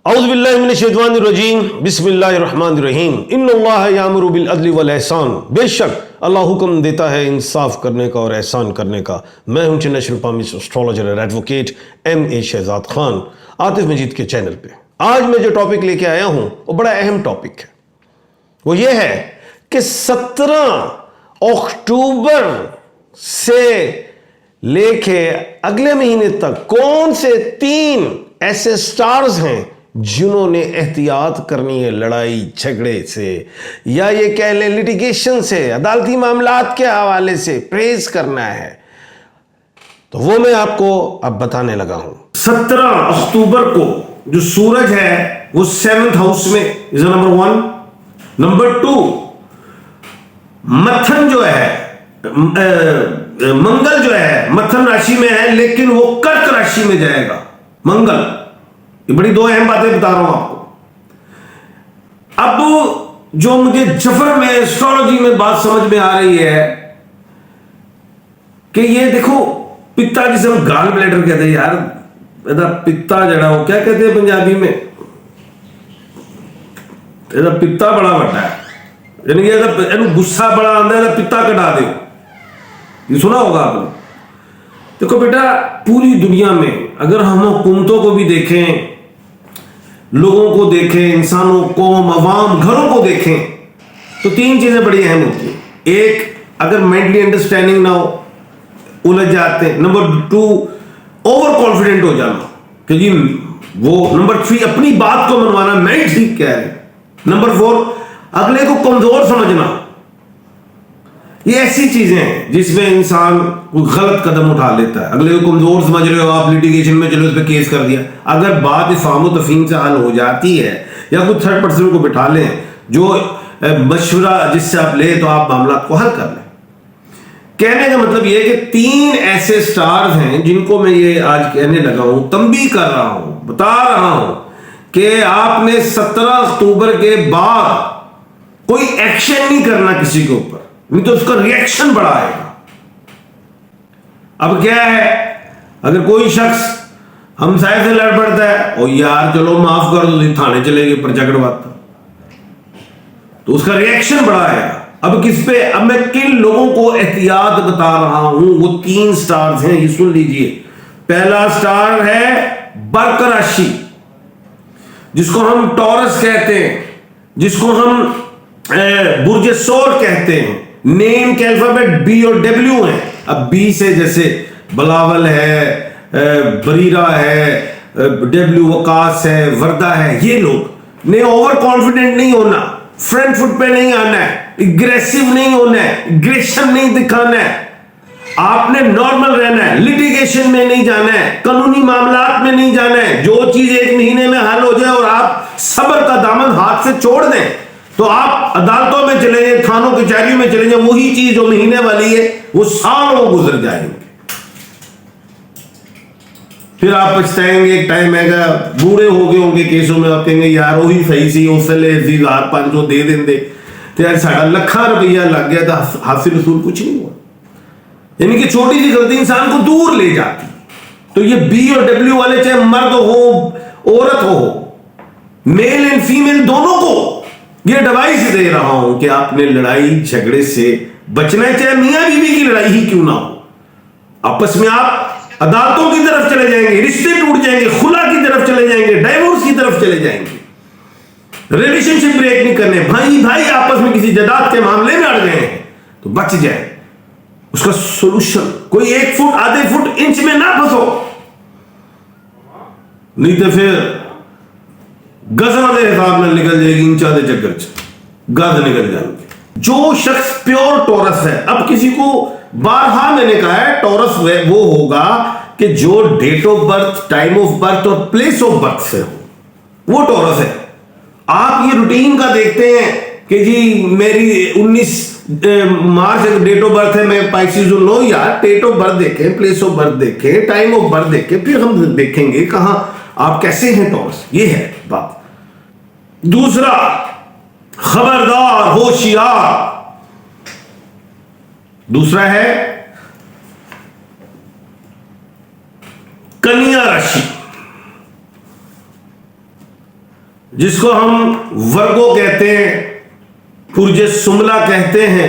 औज़ुबिल्लाहिमिनश्शैतानिर्रजीम बिस्मिल्लाहिर्रहमानिर्रहीम इन्नल्लाह यामुरु बिल अदली वल एहसान। बेशक अल्लाह हुक्म देता है इंसाफ करने का और एहसान करने का। मैं हूं नेशनल पामिस्ट एस्ट्रोलॉजर और एडवोकेट M.A. शहजाद खान आतिफ मजीद के चैनल पे। आज मैं जो टॉपिक लेके आया हूं वो बड़ा अहम टॉपिक है। वो ये है कि 17 अक्टूबर से लेके अगले महीने तक कौन से 3 ऐसे स्टार्स हैं जिन्होंने एहतियात करनी है लड़ाई झगड़े से, या ये कह लें लिटिगेशन से, अदालती मामलात के हवाले से परहेज करना है। तो वो मैं आपको अब बताने लगा हूं। 17 अक्टूबर को जो सूरज है वो 7th हाउस में इज नंबर 1। नंबर 2 मथन जो है मंगल जो है मथन राशि में है, लेकिन वो कर्क राशि में जाएगा मंगल। ये बड़ी 2 अहम बातें बता रहा हूं आपको। अब जो मुझे जफर में एस्ट्रोलॉजी में बात समझ में आ रही है कि ये देखो पित्ता जिसे हम गाल ब्लैडर कहते हैं यार, पित्ता जड़ा वो क्या कहते हैं पंजाबी में, ਇਹਦਾ पित्ता बड़ा ਵੱਡਾ है, यानी कि ਇਹਨੂੰ गुस्सा बड़ा आंदा है, पित्ता कटा दो। ये सुना होगा आपने। देखो बेटा, पूरी दुनिया में अगर हम हुकूमतों को भी देखें, लोगों को देखें, इंसानों को, अवाम, घरों को देखें, तो 3 चीजें बड़ी अहम होती हैं। एक, अगर मेंटली अंडरस्टैंडिंग ना हो, उलझ जाते हैं। नंबर 2, ओवर कॉन्फिडेंट हो जाना कि जी वो। नंबर 3, अपनी बात को मनवाना, मैं ठीक कह रहा हूं। नंबर 4, अगले को कमजोर समझना। ये ऐसी चीजें हैं जिसमें इंसान कोई गलत कदम उठा लेता है। अगले को कमजोर समझ रहे हो आप, लिटिगेशन में चलो, उस पर केस कर दिया। अगर बात इफ़हाम व तफ़हीम से हल हो जाती है, या कोई थर्ड पर्सन को बिठा लें जो मशवरा जिससे आप ले, तो आप मामला को हल कर लें। कहने का मतलब ये कि 3 ऐसे स्टार्स हैं जिनको मैं ये आज कहने लगा हूं, तंबीह कर रहा हूं, बता रहा हूं कि आपने 17 अक्टूबर के बाद कोई एक्शन नहीं करना किसी के ऊपर, नहीं तो उसका रिएक्शन बड़ा आएगा। अब क्या है, अगर कोई शख्स हमसाये से लड़ पड़ता है, और यार चलो माफ कर दो, थाने चले गए पर्चा कटवाता, तो उसका रिएक्शन बड़ा आएगा। अब किस पे, अब मैं किन लोगों को एहतियात बता रहा हूं, वो 3 स्टार्स हैं, ये सुन लीजिए। पहला स्टार है बर्क राशि, जिसको हम टॉरस कहते हैं, जिसको हम बुर्ज सोर कहते हैं। नेम के अल्फाबेट B और W है। अब B से जैसे बलावल है, बरीरा है, W वकास है, वर्दा है, ये लोग ने ओवर कॉन्फिडेंट नहीं होना, फ्रंट फुट पे नहीं आना है, एग्रेसिव नहीं होना है, एग्रेशन नहीं दिखाना है। आपने नॉर्मल रहना है, लिटिगेशन में नहीं जाना है, कानूनी मामलात में नहीं जाना है। जो चीज 1 महीने में हल हो जाए और आप सब्र का दामन हाथ से छोड़ दें, तो आप अदालतों में चले जाए, थानों कचहरियों में चले जाए, वही चीज जो महीने वाली है वो सालों गुजर जाएंगे। फिर आप पछताएंगे। एक टाइम आएगा, बूढ़े हो गए होंगे केसों में, आप कहेंगे यार वही सही सी, उसले 1000-500 दे देंगे तो यार साढ़ा लाखा रुपया लग गया, तो हासिल रसूल कुछ नहीं हुआ। यानी कि छोटी सी गलती इंसान को दूर ले जाती। तो ये B और W वाले, चाहे मर्द हो औरत हो, मेल एंड फीमेल दोनों को ये एडवाइस दे रहा हूं कि आपने लड़ाई झगड़े से बचना है, चाहे मियां बीवी की लड़ाई ही क्यों ना हो। आपस में आप अदालतों की तरफ चले जाएंगे, रिश्ते टूट जाएंगे, खुला की तरफ चले जाएंगे, डाइवोर्स की तरफ चले जाएंगे। रिलेशनशिप ब्रेक नहीं करने, भाई भाई आपस में किसी जायदाद के मामले में अड़ गए हैं तो बच जाए। उसका सोल्यूशन, कोई 1 फुट आधे फुट इंच में ना फंसो, नहीं तो फिर गजा के हिसाब में निकल जाएगी, इंचा दे चक्कर गज निकल जाएंगे। जो शख्स प्योर टॉरस है, अब किसी को बारहा मैंने कहा है, टॉरस वो होगा कि जो date of birth, time of birth और प्लेस ऑफ बर्थ से हो, वो टॉरस है। आप ये रूटीन का देखते हैं कि जी मेरी 19 मार्च डेट ऑफ बर्थ है, मैं पाइसिस हूं। नो यार, डेट ऑफ बर्थ देखें, प्लेस ऑफ बर्थ देखें, टाइम ऑफ बर्थ देखें, फिर हम देखेंगे कहां आप कैसे हैं टॉरस। ये है बात। दूसरा, खबरदार, होशियार। दूसरा है कन्या राशि। जिसको हम वर्गो कहते हैं, पुरजे सुमला कहते हैं,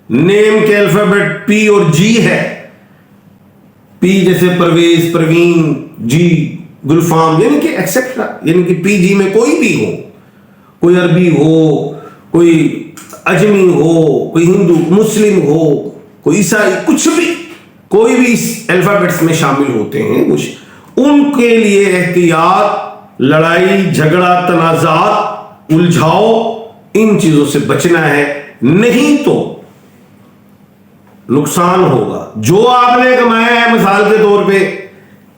नेम के अल्फाबेट पी और जी है। पी जैसे परवेज, प्रवीण, जी गुलफाम, यानी कि एक्सेट्रा, यानी कि पी जी में कोई भी हो, कोई अरबी हो, कोई अजमी हो, कोई हिंदू मुस्लिम हो, कोई ईसाई, कुछ भी, कोई भी इस अल्फाबेट्स में शामिल होते हैं, उनके लिए एहतियात, लड़ाई झगड़ा, तनाजात, उलझाओ, इन चीजों से बचना है, नहीं तो नुकसान होगा। जो आपने कमाया है, मिसाल के तौर पे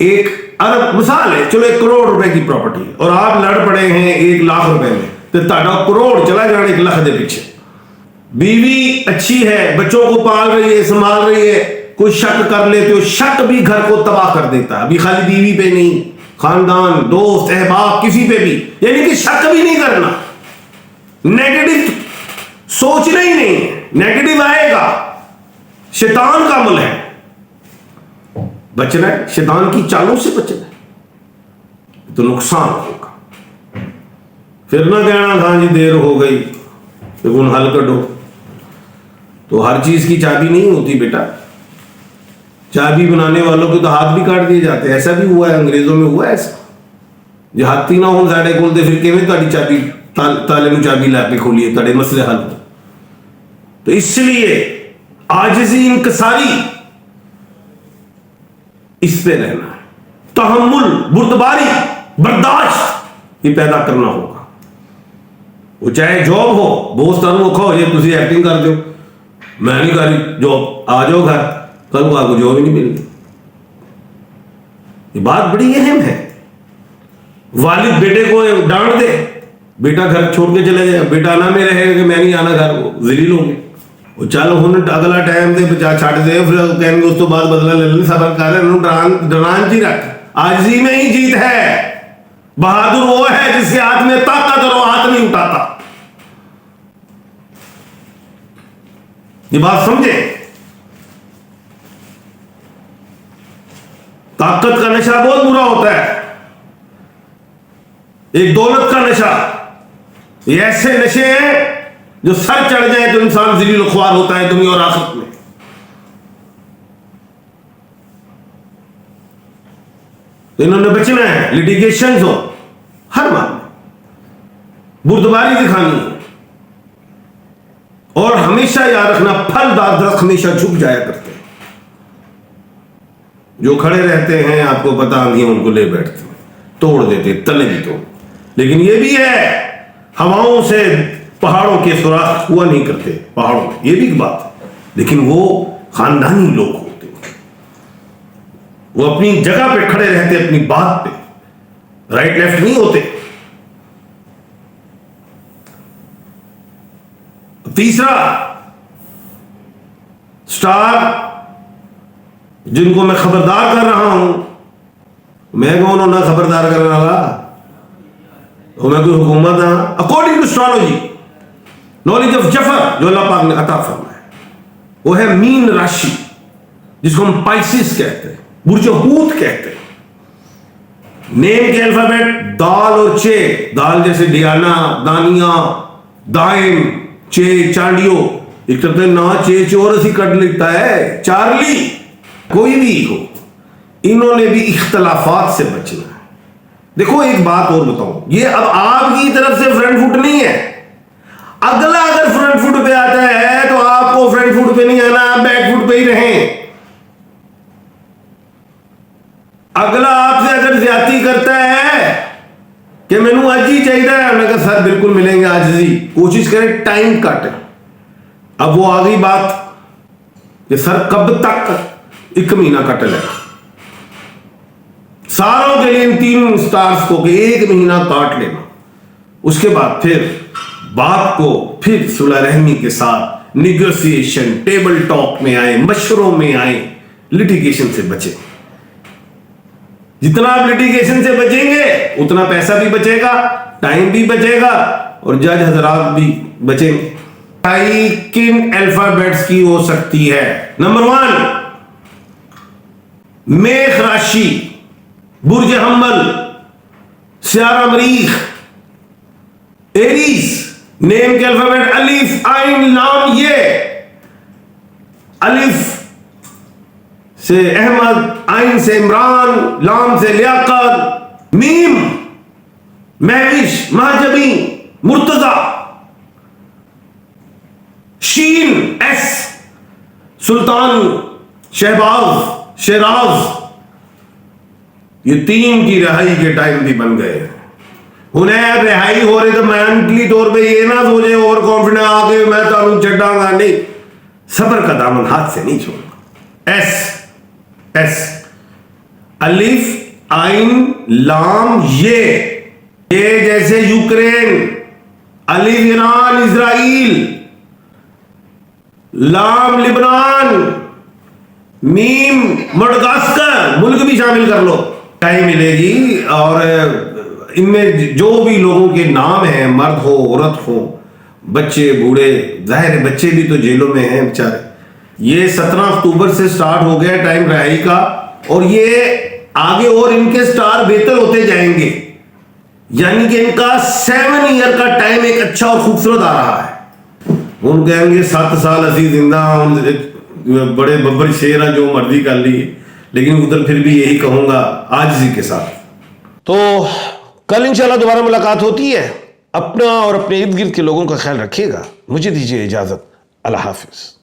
1 अरब, मिसाल है, चलो 1 करोड़ रुपए की प्रॉपर्टी, और आप लड़ पड़े हैं 1 लाख रुपए में, तो ताड़ा करोड़ चला जाना 1 लाख के पीछे। बीवी अच्छी है, बच्चों को पाल रही है, संभाल रही है, कोई शक कर ले तो शक भी घर को तबाह कर देता है। अभी खाली बीवी पे नहीं, खानदान, दोस्त, अहबाब, किसी पे भी, यानी कि शक भी नहीं करना, नेगेटिव सोचना ही नहीं है, नेगेटिव आएगा, शैतान का अमल है, बचना है, शैतान की चालों से बचना है, तो नुकसान होगा। फिर ना कहना था जी देर हो गई तो गुण हल कर दो। तो हर चीज की चाबी नहीं होती बेटा, चाबी बनाने वालों के तो हाथ भी काट दिए जाते हैं, ऐसा भी हुआ है, अंग्रेजों में हुआ है ऐसा। जो हाथी ना हो साढ़े खोलते, फिर किवें ताड़ी चाबी ताले में चाबी ला के खोलिए, ताड़े मसले हल हो। तो इसलिए आजिज़ी, इंकसारी, इस पे रहना है, तहम्मुल, बुर्दबारी, बर्दाश्त, ये पैदा करना होगा। वो चाहे जॉब हो, बॉस तुहानू औखा हो जाए, तुसी एक्टिंग कर दो, मैं नहीं कर रही जॉब, आ जाओ घर, कल को आपको जॉब ही नहीं मिलनी। ये बात बड़ी अहम है। वालिद बेटे को डांट दे, बेटा घर छोड़ के चले जाए, बेटा ना में रहेगा कि मैं नहीं आना घर, वो जलील होंगे। वो चल हुन अगला टाइम से बचा छड़ दे, फिर कहेंगे उस तो बाद बदला ले ले, सबर कर, डरान जी रख, आजिज़ी में ही जीत है। बहादुर वो है जिसके हाथ में ताकत और वो हाथ नहीं उठाता। ये बात समझे, ताकत का नशा बहुत बुरा होता है, एक दौलत का नशा, ये ऐसे नशे हैं जो सर चढ़ जाए तो इंसान ज़लील ख्वार होता है दुनिया और आखिरत में। तो इन्होंने बचना है, लिटिगेशन हो हर मामले, बुर्दबारी दिखानी है, और हमेशा याद रखना, फलदार दरख्त हमेशा झुक जाया करते हैं, जो खड़े रहते हैं आपको पता आंधियां उनको ले बैठते हैं, तोड़ देते, तले भी तोड़। लेकिन ये भी है, हवाओं से पहाड़ों के सुराख हुआ नहीं करते पहाड़ों में, ये भी एक बात है। लेकिन वो खानदानी लोग होते हैं, वो अपनी जगह पे खड़े रहते, अपनी बात पे, राइट लेफ्ट नहीं होते। तीसरा स्टार, जिनको मैं खबरदार कर रहा हूं, मैं कौन हूं ना खबरदार करने वाला, तो मैं कोई हुकूमत हाँ। According to astrology, knowledge of जफर जो अल्लाह पाक ने अता फरमाया, वो है मीन राशि, जिसको हम पाइसिस कहते हैं, बुर्ज हूत कहते हैं। नेम के अल्फाबेट दाल और चे, दाल जैसे डियाना, दानिया, दाइम, चे चांडियो, एक तरह से ना चे चोरस ही कट लिखता है, चार्ली, कोई भी हो, इन्होंने भी इख्तलाफात से बचना है। देखो एक बात और बताऊं, ये अब आपकी तरफ से फ्रंट फुट नहीं है, अगला अगर फ्रंट फुट पे आता है तो आपको फ्रंट फुट पे नहीं आना, आप बैक फुट पे ही रहें। अगला आपसे अगर ज्यादती करता है कि मैनू आज ही चाहिए, हमने कहा सर बिल्कुल मिलेंगे आज ही, कोशिश करें टाइम कट। अब वो आ गई बात कि सर कब तक, 1 महीना कट लेगा, सारों के लिए इन 3 स्टार्स को कि 1 महीना काट लेना, उसके बाद फिर बात को फिर सुलह रहमी के साथ निगोसिएशन, टेबल टॉक में आए, मशवरों में आए, लिटिगेशन से बचे। जितना आप लिटिगेशन से बचेंगे उतना पैसा भी बचेगा, टाइम भी बचेगा, और जज हजरात भी बचेंगे। किन अल्फाबेट्स की हो सकती है? नंबर 1 मेष राशि, बुर्ज हम्मल, स्यारा मरीख, एरीज, नेम के अल्फाबेट अलिफ आइन लाम ये। अलिफ से अहमद, आइन से इमरान, लाम से लियाकत, मीम महविश, महजबी, मुर्तजा, शीन एस सुल्तान, शहबाज, शेराज। ये तीन की रिहाई के टाइम भी बन गए। उन्हें रिहाई हो रही तो मेंटली तौर पे ये ना सोचे ओवर कॉन्फिडेंट आके मैं तारू चढ़ाऊंगा, नहीं, सब्र का दामन हाथ से नहीं छोड़ना। एस एस अलिफ आइन लाम ये जैसे यूक्रेन, अलिफ ईरान इजराइल, लाम लिबनान, मीम मडगास्कर, मुल्क भी शामिल कर लो, टाइम मिलेगी। और इनमें जो भी लोगों के नाम हैं, मर्द हो औरत हो, बच्चे बूढ़े, जाहिर है बच्चे भी तो जेलों में हैं बेचारे। ये 17 अक्टूबर से स्टार्ट हो गया टाइम रिहाई का, और ये आगे और इनके स्टार बेहतर होते जाएंगे। यानी कि इनका 7 ईयर का टाइम एक अच्छा और खूबसूरत आ रहा है। उन कहेंगे 7 साल असी जिंदा, बड़े बब्बर शेर हैं, जो मर्जी कर ली, लेकिन उधर फिर भी यही कहूंगा आजिज़ी के साथ। तो कल इंशाल्लाह दोबारा मुलाकात होती है। अपना और अपने इर्द गिर्द के लोगों का ख्याल रखिएगा। मुझे दीजिए इजाजत। अल्लाह हाफिज।